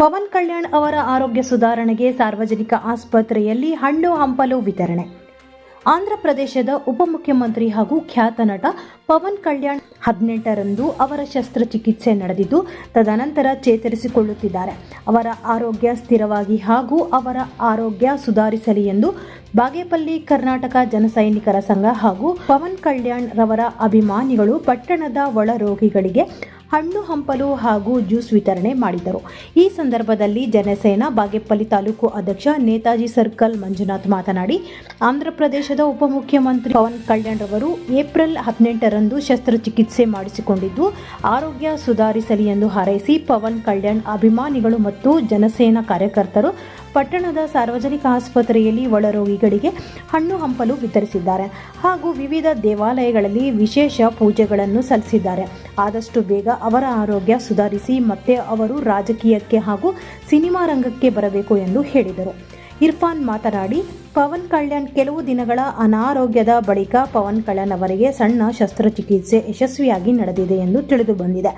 ಪವನ್ ಕಲ್ಯಾಣ್ ಅವರ ಆರೋಗ್ಯ ಸುಧಾರಣೆಗೆ ಸಾರ್ವಜನಿಕ ಆಸ್ಪತ್ರೆಯಲ್ಲಿ ಹಣ್ಣು ಹಂಪಲು ವಿತರಣೆ. ಆಂಧ್ರ ಪ್ರದೇಶದ ಉಪಮುಖ್ಯಮಂತ್ರಿ ಹಾಗೂ ಖ್ಯಾತ ನಟ ಪವನ್ ಕಲ್ಯಾಣ್ 18ರಂದು ಅವರ ಶಸ್ತ್ರಚಿಕಿತ್ಸೆ ನಡೆದಿದ್ದು, ತದನಂತರ ಚೇತರಿಸಿಕೊಳ್ಳುತ್ತಿದ್ದಾರೆ. ಅವರ ಆರೋಗ್ಯ ಸ್ಥಿರವಾಗಿ ಹಾಗೂ ಅವರ ಆರೋಗ್ಯ ಸುಧಾರಿಸಲಿ ಎಂದು ಬಾಗೇಪಲ್ಲಿ ಕರ್ನಾಟಕ ಜನಸೈನಿಕರ ಸಂಘ ಹಾಗೂ ಪವನ್ ಕಲ್ಯಾಣ್ ರವರ ಅಭಿಮಾನಿಗಳು ಪಟ್ಟಣದ ಒಳ ರೋಗಿಗಳಿಗೆ ಹಣ್ಣು ಹಂಪಲು ಹಾಗೂ ಜ್ಯೂಸ್ ವಿತರಣೆ ಮಾಡಿದರು. ಈ ಸಂದರ್ಭದಲ್ಲಿ ಜನಸೇನಾ ಬಾಗೇಪಲ್ಲಿ ತಾಲೂಕು ಅಧ್ಯಕ್ಷ ನೇತಾಜಿ ಸರ್ಕಲ್ ಮಂಜುನಾಥ್ ಮಾತನಾಡಿ, ಆಂಧ್ರ ಪ್ರದೇಶದ ಉಪಮುಖ್ಯಮಂತ್ರಿ ಪವನ್ ಕಲ್ಯಾಣ್ ರವರು ಏಪ್ರಿಲ್ 18ರಂದು ಶಸ್ತ್ರಚಿಕಿತ್ಸೆ ಮಾಡಿಸಿಕೊಂಡಿದ್ದು, ಆರೋಗ್ಯ ಸುಧಾರಿಸಲಿ ಎಂದು ಹಾರೈಸಿ ಪವನ್ ಕಲ್ಯಾಣ್ ಅಭಿಮಾನಿಗಳು ಮತ್ತು ಜನಸೇನಾ ಕಾರ್ಯಕರ್ತರು ಪಟ್ಟಣದ ಸಾರ್ವಜನಿಕ ಆಸ್ಪತ್ರೆಯಲ್ಲಿ ಒಳರೋಗಿಗಳಿಗೆ ಹಣ್ಣು ಹಂಪಲು ವಿತರಿಸಿದ್ದಾರೆ ಹಾಗೂ ವಿವಿಧ ದೇವಾಲಯಗಳಲ್ಲಿ ವಿಶೇಷ ಪೂಜೆಗಳನ್ನು ಸಲ್ಲಿಸಿದ್ದಾರೆ. ಆದಷ್ಟು ಬೇಗ ಅವರ ಆರೋಗ್ಯ ಸುಧಾರಿಸಿ ಮತ್ತೆ ಅವರು ರಾಜಕೀಯಕ್ಕೆ ಹಾಗೂ ಸಿನಿಮಾ ರಂಗಕ್ಕೆ ಬರಬೇಕು ಎಂದು ಹೇಳಿದರು. ಇರ್ಫಾನ್ ಮಾತನಾಡಿ, ಪವನ್ ಕಲ್ಯಾಣ್ ಕೆಲವು ದಿನಗಳ ಅನಾರೋಗ್ಯದ ಬಳಿಕ ಪವನ್ ಕಲ್ಯಾಣ್ ಅವರಿಗೆ ಸಣ್ಣ ಶಸ್ತ್ರಚಿಕಿತ್ಸೆ ಯಶಸ್ವಿಯಾಗಿ ನಡೆದಿದೆ ಎಂದು ತಿಳಿದು ಬಂದಿದೆ.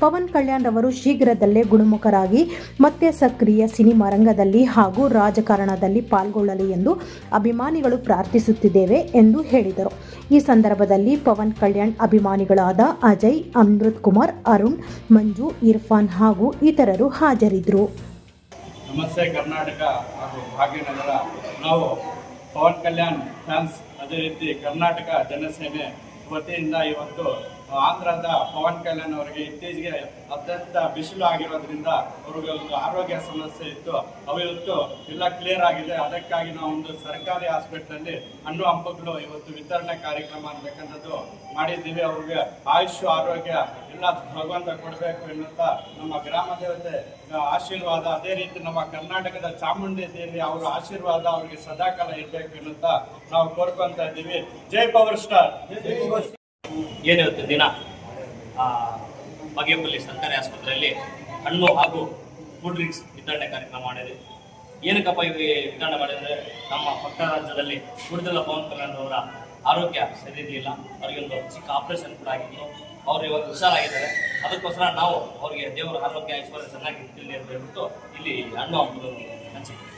ಪವನ್ ಕಲ್ಯಾಣ್ ಅವರು ಶೀಘ್ರದಲ್ಲೇ ಗುಣಮುಖರಾಗಿ ಮತ್ತೆ ಸಕ್ರಿಯ ಸಿನಿಮಾ ರಂಗದಲ್ಲಿ ಹಾಗೂ ರಾಜಕಾರಣದಲ್ಲಿ ಪಾಲ್ಗೊಳ್ಳಲಿ ಎಂದು ಅಭಿಮಾನಿಗಳು ಪ್ರಾರ್ಥಿಸುತ್ತಿದ್ದೇವೆ ಎಂದು ಹೇಳಿದರು. ಈ ಸಂದರ್ಭದಲ್ಲಿ ಪವನ್ ಕಲ್ಯಾಣ್ ಅಭಿಮಾನಿಗಳಾದ ಅಜಯ್, ಅಮೃತ್ ಕುಮಾರ್, ಅರುಣ್, ಮಂಜು, ಇರ್ಫಾನ್ ಹಾಗೂ ಇತರರು ಹಾಜರಿದ್ದರು. ನಮಸ್ತೆ ಕರ್ನಾಟಕ ಹಾಗೂ ಭಾಗ್ಯನಗರ. ನಾವು ಪವನ್ ಕಲ್ಯಾಣ್ ಫ್ಯಾನ್ಸ್, ಅದೇ ರೀತಿ ಕರ್ನಾಟಕ ಜನಸೇನೆ ವತಿಯಿಂದ ಇವತ್ತು ಆಂಧ್ರದ ಪವನ್ ಕಲ್ಯಾಣ್ ಅವರಿಗೆ ಇತ್ತೀಚೆಗೆ ಅತ್ಯಂತ ಬಿಸಿಲು ಆಗಿರೋದ್ರಿಂದ ಅವ್ರಿಗೆ ಒಂದು ಆರೋಗ್ಯ ಸಮಸ್ಯೆ ಇತ್ತು. ಅವು ಇವತ್ತು ಎಲ್ಲ ಕ್ಲಿಯರ್ ಆಗಿದೆ. ಅದಕ್ಕಾಗಿ ನಾವು ಒಂದು ಸರ್ಕಾರಿ ಹಾಸ್ಪಿಟ್ಲಲ್ಲಿ ಹಣ್ಣು ಹಂಪಲು ಇವತ್ತು ವಿತರಣೆ ಕಾರ್ಯಕ್ರಮ ಅನ್ಬೇಕಂಥದ್ದು ಮಾಡಿದ್ದೀವಿ. ಅವ್ರಿಗೆ ಆಯುಷ್ ಆರೋಗ್ಯ ಎಲ್ಲ ಭಗವಂತ ಕೊಡಬೇಕು ಎನ್ನುತ್ತಾ ನಮ್ಮ ಗ್ರಾಮ ದೇವತೆ ಆಶೀರ್ವಾದ, ಅದೇ ರೀತಿ ನಮ್ಮ ಕರ್ನಾಟಕದ ಚಾಮುಂಡಿ ದೇವಿ ಅವರ ಆಶೀರ್ವಾದ ಅವರಿಗೆ ಸದಾಕಾಲ ಇರಬೇಕು ಎನ್ನುತ್ತಾ ನಾವು ಕೋರ್ಕೊಂತ ಇದ್ದೀವಿ. ಜೈ ಪವರ್ ಸ್ಟಾರ್. ಏನಿವತ್ತು ದಿನ ಬಾಗೇಪಲ್ಲಿ ಸರ್ಕಾರಿ ಆಸ್ಪತ್ರೆಯಲ್ಲಿ ಹಣ್ಣು ಹಾಗೂ ಕೂಲ್ ಡ್ರಿಂಕ್ಸ್ ವಿತರಣೆ ಕಾರ್ಯಕ್ರಮ ಮಾಡಿದೆ. ಏನಕ್ಕಪ್ಪ ಇవి ವಿತರಣೆ ಮಾಡಿದರೆ, ನಮ್ಮ ಪಕ್ಕ ರಾಜ್ಯದಲ್ಲಿ ಕುಡಿದಲ್ಲ ಪವನ್ ಕಲ್ಯಾಣ್ ಅವರ ಆರೋಗ್ಯ ಸರಿ ಇರಲಿಲ್ಲ. ಅವರಿಗೊಂದು ಚಿಕ್ಕ ಆಪರೇಷನ್ ಕೂಡ ಆಗಿತ್ತು. ಅವರು ಇವಾಗ ಹುಷಾರಾಗಿದ್ದಾರೆ. ಅದಕ್ಕೋಸ್ಕರ ನಾವು ಅವರಿಗೆ ದೇವರ ಆರೋಗ್ಯ ಐಶ್ವರ್ಯ ಚೆನ್ನಾಗಿ ಇರಲಿ ಅಂತ ಹೇಳ್ಬಿಟ್ಟು ಇಲ್ಲಿ ಹಣ್ಣು ಹಂಪಲು ಹಂಚಿದ್ದೀವಿ.